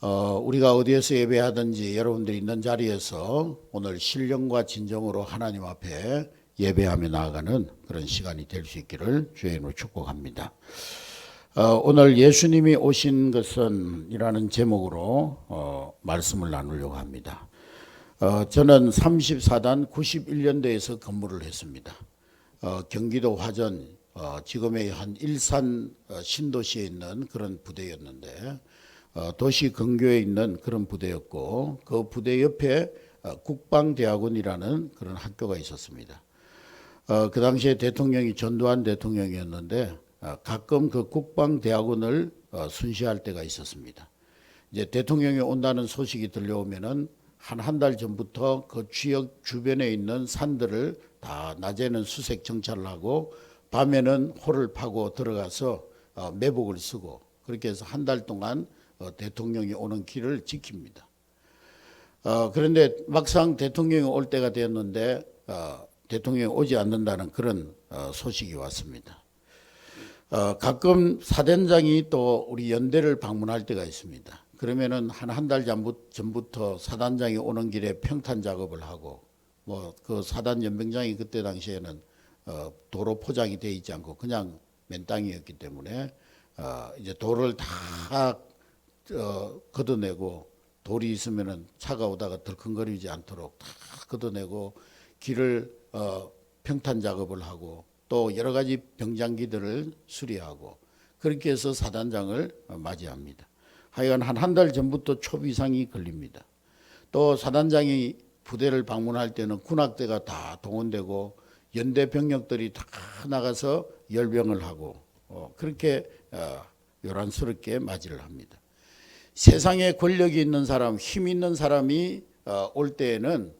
우리가 어디에서 예배하든지 여러분들이 있는 자리에서 오늘 신령과 진정으로 하나님 앞에 예배하며 나아가는 그런 시간이 될 수 있기를 주의 이름으로 축복합니다. 오늘 예수님이 오신 것은 이라는 제목으로 말씀을 나누려고 합니다. 저는 34단 91년도에서 근무를 했습니다. 경기도 화전 지금의 한 일산 신도시에 있는 그런 부대였는데 도시 근교에 있는 그런 부대였고 그 부대 옆에 국방대학원이라는 그런 학교가 있었습니다. 그 당시에 대통령이 전두환 대통령이었는데 가끔 그 국방대학원을 순시할 때가 있었습니다. 이제 대통령이 온다는 소식이 들려오면은 한 달 전부터 그 지역 주변에 있는 산들을 다 낮에는 수색 정찰을 하고 밤에는 홀을 파고 들어가서 매복을 쓰고 그렇게 해서 한 달 동안 대통령이 오는 길을 지킵니다. 그런데 막상 대통령이 올 때가 되었는데 대통령이 오지 않는다는 그런 소식이 왔습니다. 가끔 사단장이 또 우리 연대를 방문할 때가 있습니다. 그러면은 한 달 전부터 사단장이 오는 길에 평탄 작업을 하고 뭐 그 사단 연병장이 그때 당시에는 도로 포장이 돼 있지 않고 그냥 맨 땅이었기 때문에 이제 도를 다 걷어내고 돌이 있으면은 차가 오다가 덜컹거리지 않도록 다 걷어내고 길을 평탄 작업을 하고 또 여러 가지 병장기들을 수리하고 그렇게 해서 사단장을 맞이합니다. 하여간 한 달 전부터 초비상이 걸립니다. 또 사단장이 부대를 방문할 때는 군악대가 다 동원되고 연대 병력들이 다 나가서 열병을 하고 그렇게 요란스럽게 맞이를 합니다. 세상에 권력이 있는 사람, 힘 있는 사람이 올 때에는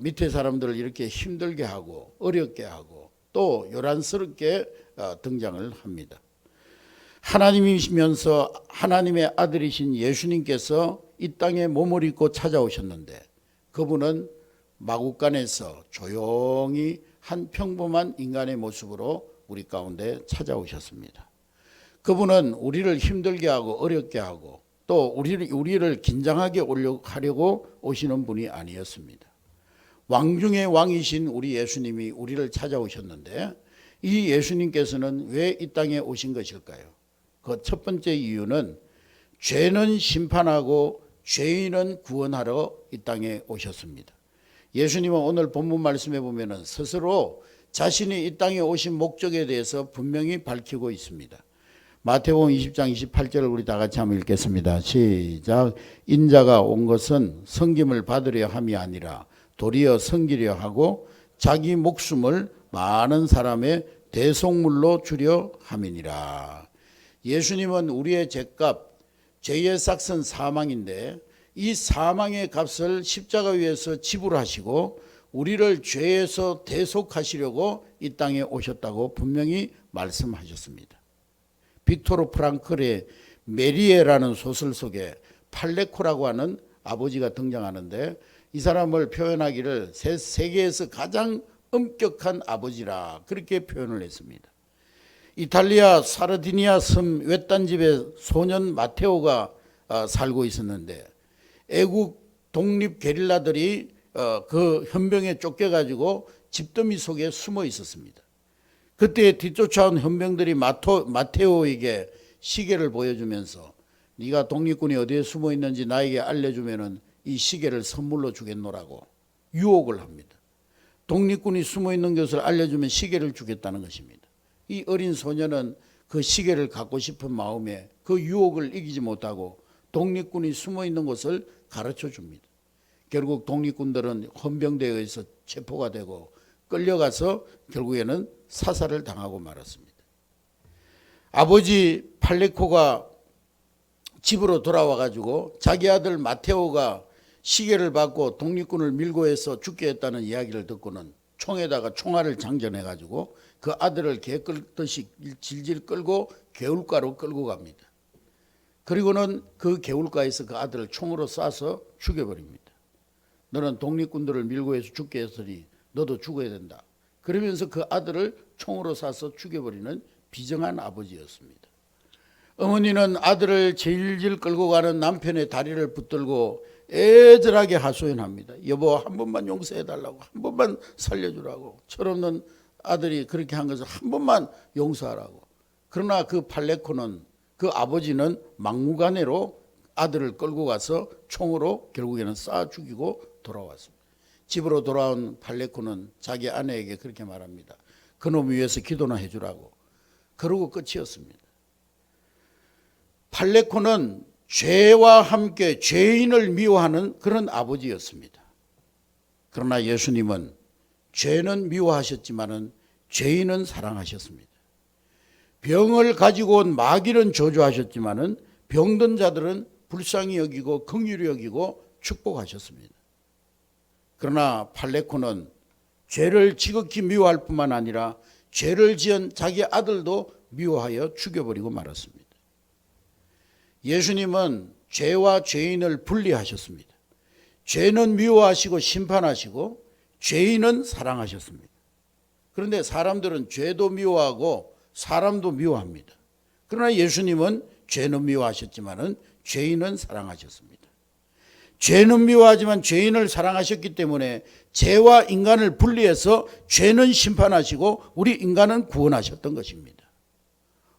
밑에 사람들을 이렇게 힘들게 하고 어렵게 하고 또 요란스럽게 등장을 합니다. 하나님이시면서 하나님의 아들이신 예수님께서 이 땅에 몸을 입고 찾아오셨는데 그분은 마국간에서 조용히 한 평범한 인간의 모습으로 우리 가운데 찾아오셨습니다. 그분은 우리를 힘들게 하고 어렵게 하고 또 우리를 긴장하게 하려고 오시는 분이 아니었습니다. 왕 중의 왕이신 우리 예수님이 우리를 찾아오셨는데 이 예수님께서는 왜 이 땅에 오신 것일까요? 그 첫 번째 이유는 죄는 심판하고 죄인은 구원하러 이 땅에 오셨습니다. 예수님은 오늘 본문 말씀에 보면은 스스로 자신이 이 땅에 오신 목적에 대해서 분명히 밝히고 있습니다. 마태복음 20장 28절을 우리 다 같이 한번 읽겠습니다. 시작. 인자가 온 것은 섬김을 받으려 함이 아니라 도리어 섬기려 하고 자기 목숨을 많은 사람의 대속물로 주려 함이니라. 예수님은 우리의 죄값, 죄의 삭은 사망인데 이 사망의 값을 십자가 위에서 지불하시고 우리를 죄에서 대속하시려고 이 땅에 오셨다고 분명히 말씀하셨습니다. 빅토르 프랑클의 메리에라는 소설 속에 팔레코라고 하는 아버지가 등장하는데 이 사람을 표현하기를 세계에서 가장 엄격한 아버지라 그렇게 표현을 했습니다. 이탈리아 사르디니아 섬 외딴 집에 소년 마테오가 살고 있었는데 애국 독립 게릴라들이 그 현병에 쫓겨가지고 집더미 속에 숨어 있었습니다. 그때 뒤쫓아온 현병들이 마테오에게 시계를 보여주면서 네가 독립군이 어디에 숨어 있는지 나에게 알려주면은 이 시계를 선물로 주겠노라고 유혹을 합니다. 독립군이 숨어 있는 것을 알려주면 시계를 주겠다는 것입니다. 이 어린 소년은 그 시계를 갖고 싶은 마음에 그 유혹을 이기지 못하고 독립군이 숨어 있는 곳을 가르쳐 줍니다. 결국 독립군들은 헌병대에 의해서 체포가 되고 끌려가서 결국에는 사살을 당하고 말았습니다. 아버지 팔레코가 집으로 돌아와 가지고 자기 아들 마테오가 시계를 받고 독립군을 밀고 해서 죽게 했다는 이야기를 듣고는 총에다가 총알을 장전해 가지고 그 아들을 개 끌듯이 질질 끌고 개울가로 끌고 갑니다. 그리고는 그 개울가에서 그 아들을 총으로 쏴서 죽여버립니다. 너는 독립군들을 밀고 해서 죽게 했으니 너도 죽어야 된다. 그러면서 그 아들을 총으로 쏴서 죽여버리는 비정한 아버지였습니다. 어머니는 아들을 질질 끌고 가는 남편의 다리를 붙들고 애절하게 하소연합니다. 여보, 한 번만 용서해달라고, 한 번만 살려주라고. 철없는 아들이 그렇게 한 것을 한 번만 용서하라고. 그러나 그 팔레코는, 그 아버지는 막무가내로 아들을 끌고 가서 총으로 결국에는 쏴 죽이고 돌아왔습니다. 집으로 돌아온 팔레코는 자기 아내에게 그렇게 말합니다. 그놈 위해서 기도나 해주라고. 그러고 끝이었습니다. 팔레코는 죄와 함께 죄인을 미워하는 그런 아버지였습니다. 그러나 예수님은 죄는 미워하셨지만은 죄인은 사랑하셨습니다. 병을 가지고 온 마귀는 저주하셨지만은 병든 자들은 불쌍히 여기고 긍휼히 여기고 축복하셨습니다. 그러나 팔레코는 죄를 지극히 미워할 뿐만 아니라 죄를 지은 자기 아들도 미워하여 죽여버리고 말았습니다. 예수님은 죄와 죄인을 분리하셨습니다. 죄는 미워하시고 심판하시고 죄인은 사랑하셨습니다. 그런데 사람들은 죄도 미워하고 사람도 미워합니다. 그러나 예수님은 죄는 미워하셨지만은 죄인은 사랑하셨습니다. 죄는 미워하지만 죄인을 사랑하셨기 때문에 죄와 인간을 분리해서 죄는 심판하시고 우리 인간은 구원하셨던 것입니다.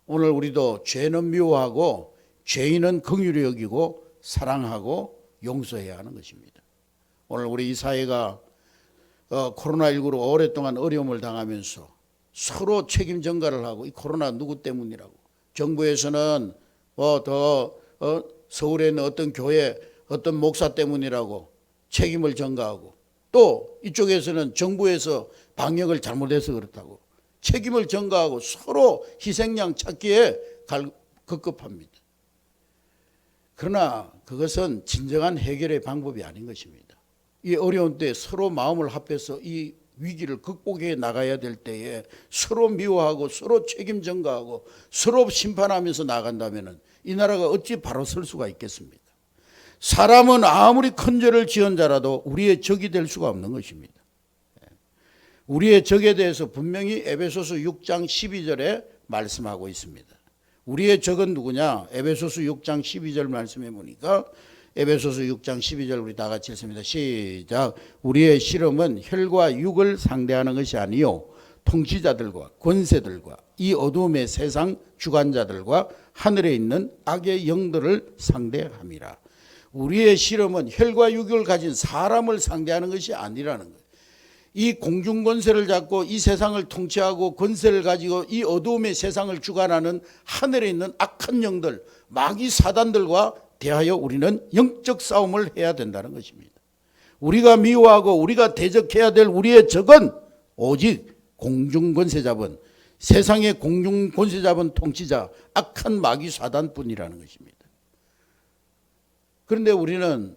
오늘 우리도 죄는 미워하고 죄인은 긍휼히 여기고 사랑하고 용서해야 하는 것입니다. 오늘 우리 이 사회가 코로나19로 오랫동안 어려움을 당하면서 서로 책임 전가를 하고 이 코로나 누구 때문이라고. 정부에서는 서울에 있는 어떤 교회 어떤 목사 때문이라고 책임을 전가하고, 또 이쪽에서는 정부에서 방역을 잘못해서 그렇다고 책임을 전가하고 서로 희생양 찾기에 급급합니다. 그러나 그것은 진정한 해결의 방법이 아닌 것입니다. 이 어려운 때 서로 마음을 합해서 이 위기를 극복해 나가야 될 때에 서로 미워하고 서로 책임 전가하고 서로 심판하면서 나간다면 이 나라가 어찌 바로 설 수가 있겠습니까? 사람은 아무리 큰 죄를 지은 자라도 우리의 적이 될 수가 없는 것입니다. 우리의 적에 대해서 분명히 에베소서 6장 12절에 말씀하고 있습니다. 우리의 적은 누구냐? 에베소서 6장 12절 말씀해 보니까 에베소서 6장 12절 우리 다 같이 읽습니다. 시작. 우리의 실험은 혈과 육을 상대하는 것이 아니요 통치자들과 권세들과 이 어두움의 세상 주관자들과 하늘에 있는 악의 영들을 상대함이라. 우리의 실험은 혈과 육을 가진 사람을 상대하는 것이 아니라는 거예요. 이 공중권세를 잡고 이 세상을 통치하고 권세를 가지고 이 어두움의 세상을 주관하는 하늘에 있는 악한 영들, 마귀 사단들과 대하여 우리는 영적 싸움을 해야 된다는 것입니다. 우리가 미워하고 우리가 대적해야 될 우리의 적은 오직 공중권세 잡은, 세상의 공중권세 잡은 통치자 악한 마귀 사단뿐이라는 것입니다. 그런데 우리는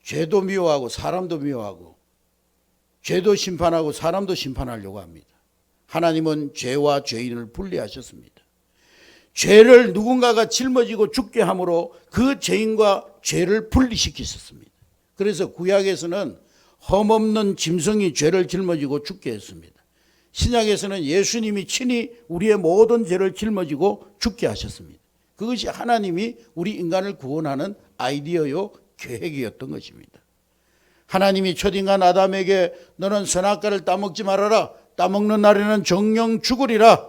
죄도 미워하고 사람도 미워하고 죄도 심판하고 사람도 심판하려고 합니다. 하나님은 죄와 죄인을 분리하셨습니다. 죄를 누군가가 짊어지고 죽게 함으로 그 죄인과 죄를 분리시키셨습니다. 그래서 구약에서는 험없는 짐승이 죄를 짊어지고 죽게 했습니다. 신약에서는 예수님이 친히 우리의 모든 죄를 짊어지고 죽게 하셨습니다. 그것이 하나님이 우리 인간을 구원하는 아이디어요 계획이었던 것입니다. 하나님이 첫인간 아담에게 너는 선악과를 따먹지 말아라. 따먹는 날에는 정령 죽으리라.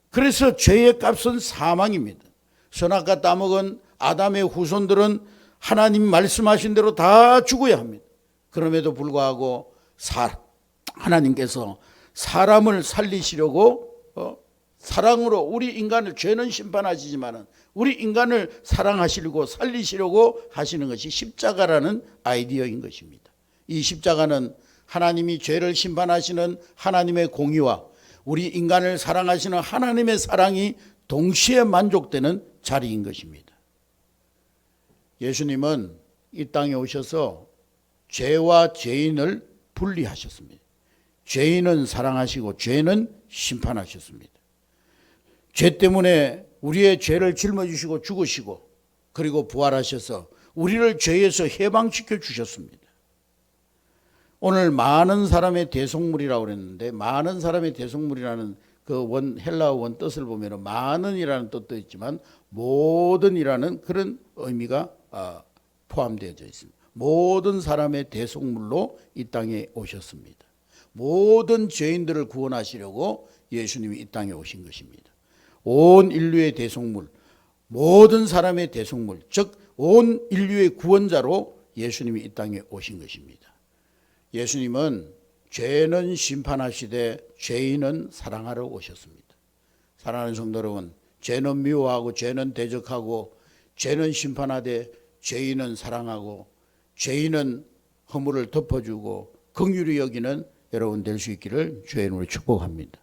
그래서 죄의 값은 사망입니다. 선악과 따먹은 아담의 후손들은 하나님 말씀하신 대로 다 죽어야 합니다. 그럼에도 불구하고 하나님께서 사람을 살리시려고 사랑으로 우리 인간을, 죄는 심판하시지만 우리 인간을 사랑하시려고 살리시려고 하시는 것이 십자가라는 아이디어인 것입니다. 이 십자가는 하나님이 죄를 심판하시는 하나님의 공의와 우리 인간을 사랑하시는 하나님의 사랑이 동시에 만족되는 자리인 것입니다. 예수님은 이 땅에 오셔서 죄와 죄인을 분리하셨습니다. 죄인은 사랑하시고 죄는 심판하셨습니다. 죄 때문에 우리의 죄를 짊어지시고 죽으시고 그리고 부활하셔서 우리를 죄에서 해방시켜 주셨습니다. 오늘 많은 사람의 대속물이라고 그랬는데, 많은 사람의 대속물이라는 그 헬라어 원 뜻을 보면 많은이라는 뜻도 있지만 모든이라는 그런 의미가 포함되어져 있습니다. 모든 사람의 대속물로 이 땅에 오셨습니다. 모든 죄인들을 구원하시려고 예수님이 이 땅에 오신 것입니다. 온 인류의 대속물, 모든 사람의 대속물, 즉 온 인류의 구원자로 예수님이 이 땅에 오신 것입니다. 예수님은 죄는 심판하시되 죄인은 사랑하러 오셨습니다. 사랑하는 성도 여러분, 죄는 미워하고 죄는 대적하고 죄는 심판하되 죄인은 사랑하고 죄인은 허물을 덮어주고 긍휼히 여기는 여러분 될 수 있기를 주의 이름으로 축복합니다.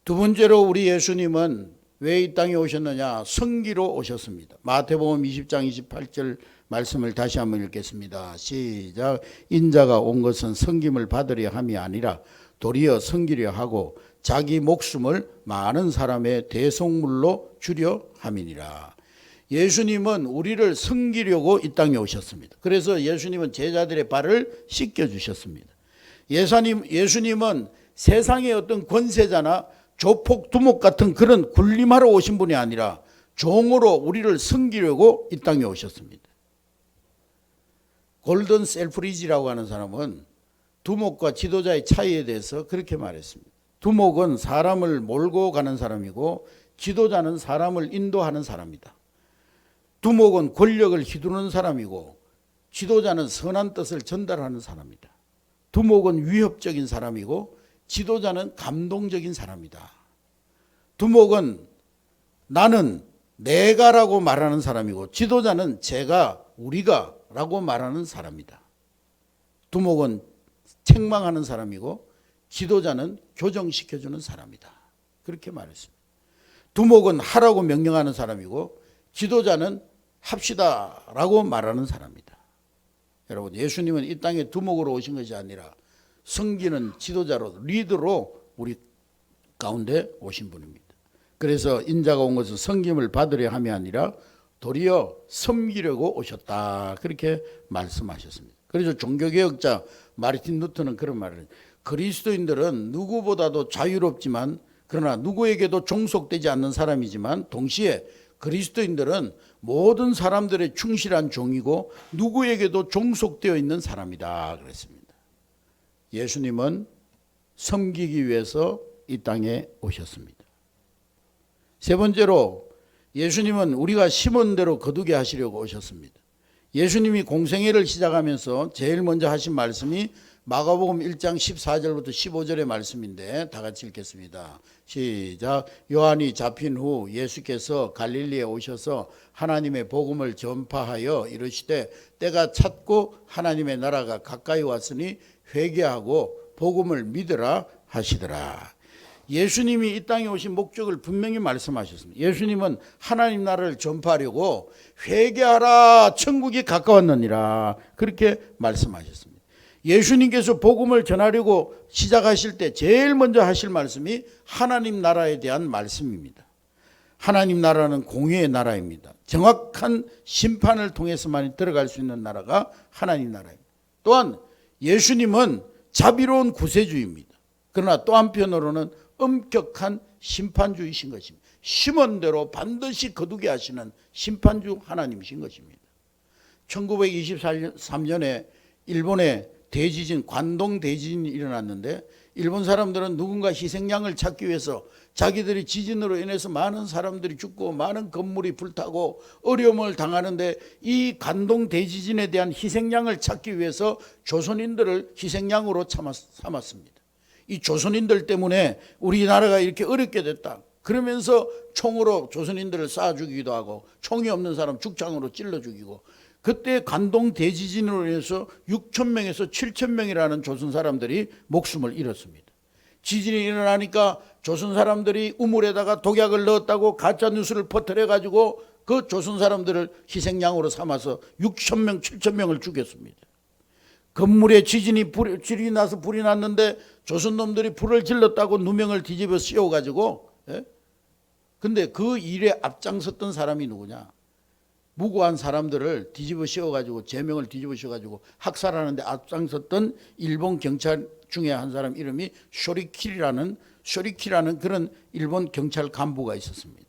두 번째로 우리 예수님은 왜 이 땅에 오셨느냐? 성기로 오셨습니다. 마태복음 20장 28절 말씀을 다시 한번 읽겠습니다. 시작. 인자가 온 것은 섬김을 받으려 함이 아니라 도리어 섬기려 하고 자기 목숨을 많은 사람의 대속물로 주려 함이니라. 예수님은 우리를 섬기려고 이 땅에 오셨습니다. 그래서 예수님은 제자들의 발을 씻겨주셨습니다. 예수님은 세상의 어떤 권세자나 조폭 두목 같은 그런 군림하러 오신 분이 아니라 종으로 우리를 섬기려고 이 땅에 오셨습니다. 골든 셀프리지라고 하는 사람은 두목과 지도자의 차이에 대해서 그렇게 말했습니다. 두목은 사람을 몰고 가는 사람이고 지도자는 사람을 인도하는 사람이다. 두목은 권력을 휘두르는 사람이고 지도자는 선한 뜻을 전달하는 사람이다. 두목은 위협적인 사람이고 지도자는 감동적인 사람이다. 두목은 나는 내가라고 말하는 사람이고 지도자는 제가 우리가 라고 말하는 사람이다. 두목은 책망하는 사람이고 지도자는 교정시켜주는 사람이다. 그렇게 말했습니다. 두목은 하라고 명령하는 사람이고 지도자는 합시다 라고 말하는 사람이다. 여러분, 예수님은 이 땅에 두목으로 오신 것이 아니라 섬기는 지도자로, 리더로 우리 가운데 오신 분입니다. 그래서 인자가 온 것은 섬김을 받으려 함이 아니라 도리어 섬기려고 오셨다. 그렇게 말씀하셨습니다. 그래서 종교개혁자 마르틴 루터는 그런 말을 해요. 그리스도인들은 누구보다도 자유롭지만 그러나 누구에게도 종속되지 않는 사람이지만 동시에 그리스도인들은 모든 사람들의 충실한 종이고 누구에게도 종속되어 있는 사람이다. 그랬습니다. 예수님은 섬기기 위해서 이 땅에 오셨습니다. 세 번째로 예수님은 우리가 심은 대로 거두게 하시려고 오셨습니다. 예수님이 공생애를 시작하면서 제일 먼저 하신 말씀이 마가복음 1장 14절부터 15절의 말씀인데 다 같이 읽겠습니다. 시작. 요한이 잡힌 후 예수께서 갈릴리에 오셔서 하나님의 복음을 전파하여 이르시되 때가 찼고 하나님의 나라가 가까이 왔으니 회개하고 복음을 믿으라 하시더라. 예수님이 이 땅에 오신 목적을 분명히 말씀하셨습니다. 예수님은 하나님 나라를 전파하려고 회개하라 천국이 가까웠느니라 그렇게 말씀하셨습니다. 예수님께서 복음을 전하려고 시작하실 때 제일 먼저 하실 말씀이 하나님 나라에 대한 말씀입니다. 하나님 나라는 공의의 나라입니다. 정확한 심판을 통해서만 들어갈 수 있는 나라가 하나님 나라입니다. 또한 예수님은 자비로운 구세주입니다. 그러나 또 한편으로는 엄격한 심판주이신 것입니다. 심은 대로 반드시 거두게 하시는 심판주 하나님이신 것입니다. 1923년에 일본의 대지진, 관동 대지진이 일어났는데 일본 사람들은 누군가 희생양을 찾기 위해서 자기들이 지진으로 인해서 많은 사람들이 죽고 많은 건물이 불타고 어려움을 당하는데 이 관동 대지진에 대한 희생양을 찾기 위해서 조선인들을 희생양으로 삼았습니다. 이 조선인들 때문에 우리나라가 이렇게 어렵게 됐다. 그러면서 총으로 조선인들을 쏴 죽이기도 하고 총이 없는 사람 죽창으로 찔러 죽이고 그때 관동 대지진으로 인해서 6,000명에서 7,000명이라는 조선 사람들이 목숨을 잃었습니다. 지진이 일어나니까 조선 사람들이 우물에다가 독약을 넣었다고 가짜 뉴스를 퍼뜨려 가지고 그 조선 사람들을 희생양으로 삼아서 6,000명, 7,000명을 죽였습니다. 건물에 질이 나서 불이 났는데 조선 놈들이 불을 질렀다고 누명을 뒤집어 씌워 가지고 근데 그 일에 앞장섰던 사람이 누구냐? 무고한 사람들을 뒤집어 씌워가지고 제명을 뒤집어 씌워가지고 학살하는데 앞장섰던 일본 경찰 중에 한 사람 이름이 쇼리키리라는 쇼리키라는 그런 일본 경찰 간부가 있었습니다.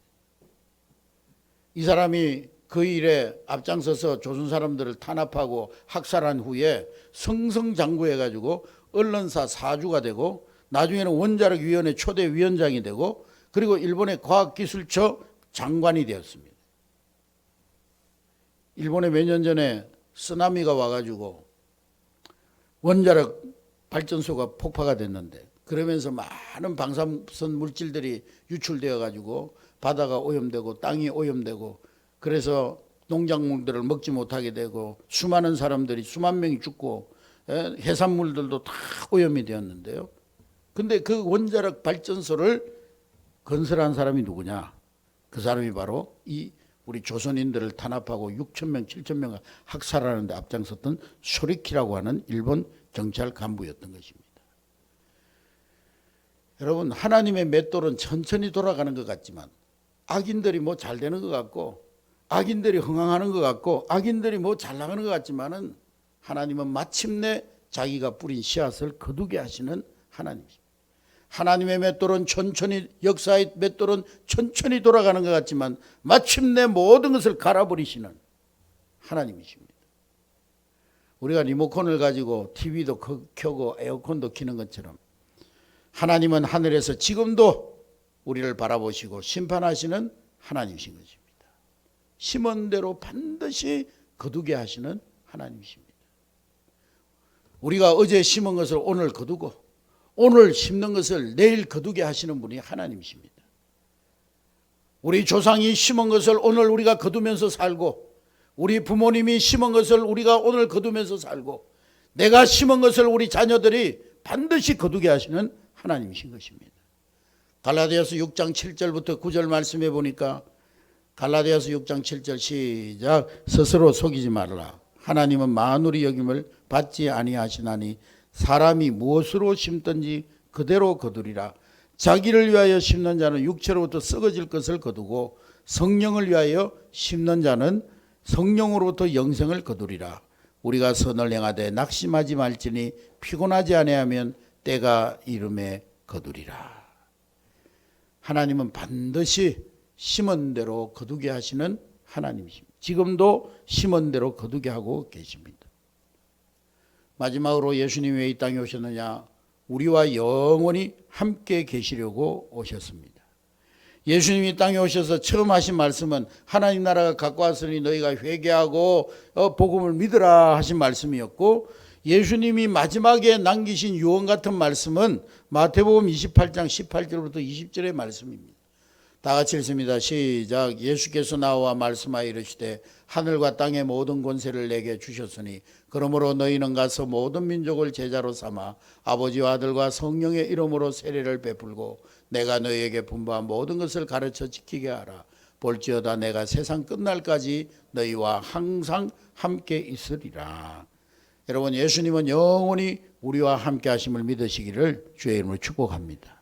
이 사람이 그 일에 앞장서서 조선 사람들을 탄압하고 학살한 후에 승승장구해가지고 언론사 사주가 되고 나중에는 원자력위원회 초대 위원장이 되고 그리고 일본의 과학기술처 장관이 되었습니다. 일본에 몇 년 전에 쓰나미가 와가지고 원자력 발전소가 폭파가 됐는데 그러면서 많은 방사선 물질들이 유출되어 가지고 바다가 오염되고 땅이 오염되고 그래서 농작물들을 먹지 못하게 되고 수많은 사람들이 수만 명이 죽고 해산물들도 다 오염이 되었는데요. 근데 그 원자력 발전소를 건설한 사람이 누구냐? 그 사람이 바로 이 우리 조선인들을 탄압하고 6천 명, 7천 명을 학살하는 데 앞장섰던 쇼리키라고 하는 일본 경찰 간부였던 것입니다. 여러분, 하나님의 맷돌은 천천히 돌아가는 것 같지만 악인들이 뭐 잘 되는 것 같고 악인들이 흥황하는 것 같고 악인들이 뭐 잘 나가는 것 같지만은 하나님은 마침내 자기가 뿌린 씨앗을 거두게 하시는 하나님이십니다. 하나님의 맷돌은 천천히 역사의 맷돌은 천천히 돌아가는 것 같지만 마침내 모든 것을 갈아버리시는 하나님이십니다. 우리가 리모컨을 가지고 TV도 켜고 에어컨도 켜는 것처럼 하나님은 하늘에서 지금도 우리를 바라보시고 심판하시는 하나님이신 것입니다. 심은 대로 반드시 거두게 하시는 하나님이십니다. 우리가 어제 심은 것을 오늘 거두고 오늘 심는 것을 내일 거두게 하시는 분이 하나님이십니다. 우리 조상이 심은 것을 오늘 우리가 거두면서 살고 우리 부모님이 심은 것을 우리가 오늘 거두면서 살고 내가 심은 것을 우리 자녀들이 반드시 거두게 하시는 하나님이신 것입니다. 갈라디아서 6장 7절부터 9절 말씀해 보니까 갈라디아서 6장 7절 시작. 스스로 속이지 말라. 하나님은 만물이 여김을 받지 아니하시나니 사람이 무엇으로 심든지 그대로 거두리라. 자기를 위하여 심는 자는 육체로부터 썩어질 것을 거두고 성령을 위하여 심는 자는 성령으로부터 영생을 거두리라. 우리가 선을 행하되 낙심하지 말지니 피곤하지 아니하면 때가 이름에 거두리라. 하나님은 반드시 심은 대로 거두게 하시는 하나님이십니다. 지금도 심은 대로 거두게 하고 계십니다. 마지막으로 예수님이 왜 이 땅에 오셨느냐? 우리와 영원히 함께 계시려고 오셨습니다. 예수님이 땅에 오셔서 처음 하신 말씀은 하나님 나라가 가까웠으니 너희가 회개하고 복음을 믿으라 하신 말씀이었고 예수님이 마지막에 남기신 유언 같은 말씀은 마태복음 28장 18절부터 20절의 말씀입니다. 다 같이 읽습니다. 시작. 예수께서 나와 말씀하여 이르시되 하늘과 땅의 모든 권세를 내게 주셨으니 그러므로 너희는 가서 모든 민족을 제자로 삼아 아버지와 아들과 성령의 이름으로 세례를 베풀고 내가 너희에게 분부한 모든 것을 가르쳐 지키게 하라. 볼지어다 내가 세상 끝날까지 너희와 항상 함께 있으리라. 여러분, 예수님은 영원히 우리와 함께 하심을 믿으시기를 주의 이름으로 축복합니다.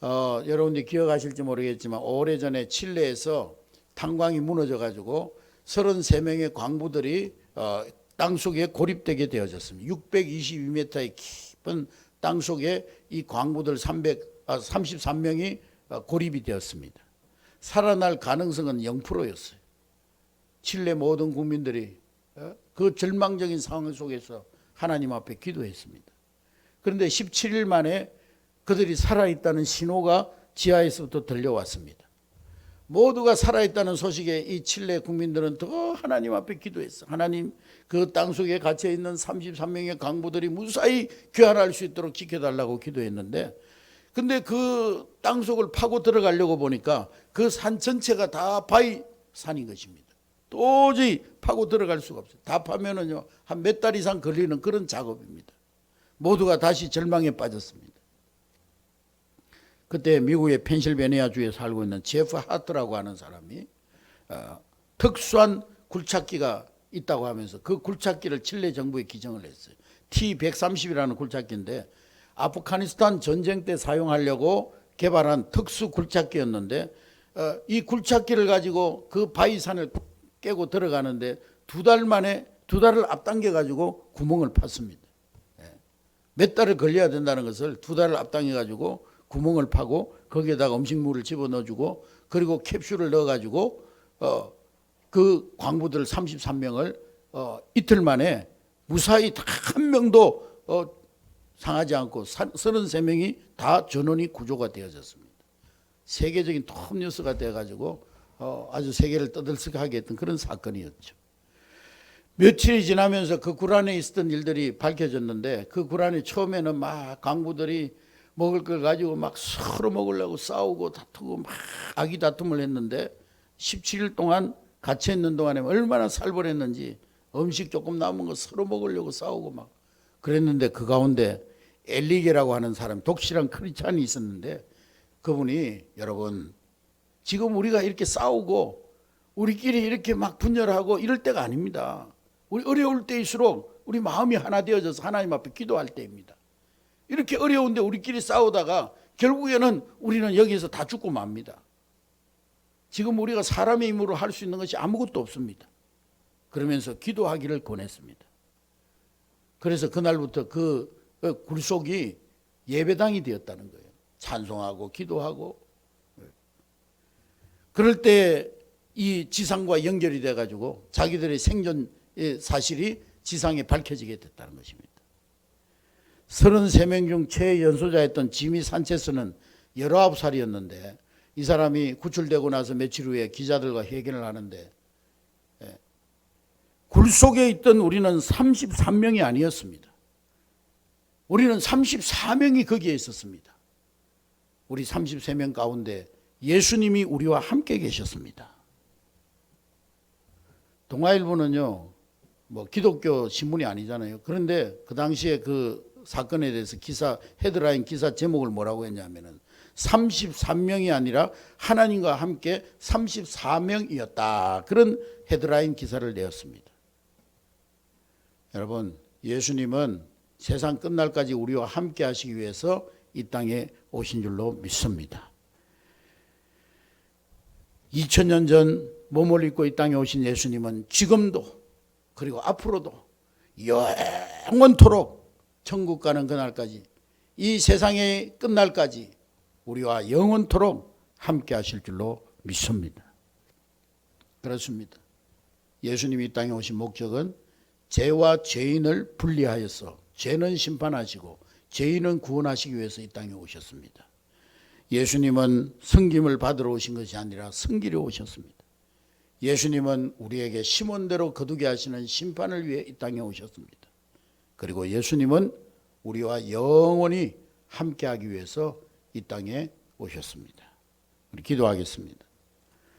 여러분들이 기억하실지 모르겠지만 오래전에 칠레에서 탄광이 무너져 가지고 33명의 광부들이 땅속에 고립되게 되어졌습니다. 622m의 깊은 땅속에 이 광부들 33명이 고립이 되었습니다. 살아날 가능성은 0%였어요. 칠레 모든 국민들이 그 절망적인 상황 속에서 하나님 앞에 기도했습니다. 그런데 17일 만에 그들이 살아있다는 신호가 지하에서부터 들려왔습니다. 모두가 살아있다는 소식에 이 칠레 국민들은 더 하나님 앞에 기도했어. 하나님, 그 땅속에 갇혀있는 33명의 강부들이 무사히 귀환할 수 있도록 지켜달라고 기도했는데 근데 그 땅속을 파고 들어가려고 보니까 그 산 전체가 다 바위 산인 것입니다. 도저히 파고 들어갈 수가 없어요. 다 파면은요, 한 몇 달 이상 걸리는 그런 작업입니다. 모두가 다시 절망에 빠졌습니다. 그때 미국의 펜실베니아 주에 살고 있는 제프 하트라고 하는 사람이 특수한 굴착기가 있다고 하면서 그 굴착기를 칠레 정부에 기증을 했어요. T-130이라는 굴착기인데 아프가니스탄 전쟁 때 사용하려고 개발한 특수 굴착기였는데 이 굴착기를 가지고 그 바위산을 깨고 들어가는데 두 달을 앞당겨 가지고 구멍을 팠습니다. 몇 달을 걸려야 된다는 것을 두 달을 앞당겨 가지고 구멍을 파고 거기에다가 음식물을 집어넣어주고 그리고 캡슐을 넣어가지고 그 광부들 33명을 이틀 만에 무사히 다 한 명도 상하지 않고 33명이 다 전원이 구조가 되어졌습니다. 세계적인 톱 뉴스가 되어가지고 아주 세계를 떠들썩하게 했던 그런 사건이었죠. 며칠이 지나면서 그 굴안에 있었던 일들이 밝혀졌는데 그 굴안에 처음에는 막 광부들이 먹을 걸 가지고 막 서로 먹으려고 싸우고 다투고 막 악의 다툼을 했는데 17일 동안 같이 있는 동안에 얼마나 살벌했는지 음식 조금 남은 거 서로 먹으려고 싸우고 막 그랬는데 그 가운데 엘리게라고 하는 사람, 독실한 크리스찬이 있었는데 그분이 여러분 지금 우리가 이렇게 싸우고 우리끼리 이렇게 막 분열하고 이럴 때가 아닙니다. 우리 어려울 때일수록 우리 마음이 하나 되어져서 하나님 앞에 기도할 때입니다. 이렇게 어려운데 우리끼리 싸우다가 결국에는 우리는 여기서 다 죽고 맙니다. 지금 우리가 사람의 힘으로 할 수 있는 것이 아무것도 없습니다. 그러면서 기도하기를 권했습니다. 그래서 그날부터 그 굴속이 예배당이 되었다는 거예요. 찬송하고 기도하고. 그럴 때 이 지상과 연결이 돼가지고 자기들의 생존 사실이 지상에 밝혀지게 됐다는 것입니다. 33명 중 최연소자였던 지미 산체스는 19살이었는데 이 사람이 구출되고 나서 며칠 후에 기자들과 회견을 하는데 굴속에 있던 우리는 33명이 아니었습니다. 우리는 34명이 거기에 있었습니다. 우리 33명 가운데 예수님이 우리와 함께 계셨습니다. 동아일보는요, 뭐 기독교 신문이 아니잖아요. 그런데 그 당시에 그 사건에 대해서 헤드라인 기사 제목을 뭐라고 했냐면은 33명이 아니라 하나님과 함께 34명이었다. 그런 헤드라인 기사를 내었습니다. 여러분, 예수님은 세상 끝날까지 우리와 함께 하시기 위해서 이 땅에 오신 줄로 믿습니다. 2000년 전 몸을 입고 이 땅에 오신 예수님은 지금도 그리고 앞으로도 영원토록 천국 가는 그날까지 이 세상의 끝날까지 우리와 영원토록 함께 하실 줄로 믿습니다. 그렇습니다. 예수님이 이 땅에 오신 목적은 죄와 죄인을 분리하여서 죄는 심판하시고 죄인은 구원하시기 위해서 이 땅에 오셨습니다. 예수님은 섬김을 받으러 오신 것이 아니라 섬기려 오셨습니다. 예수님은 우리에게 시몬대로 거두게 하시는 심판을 위해 이 땅에 오셨습니다. 그리고 예수님은 우리와 영원히 함께하기 위해서 이 땅에 오셨습니다. 우리 기도하겠습니다.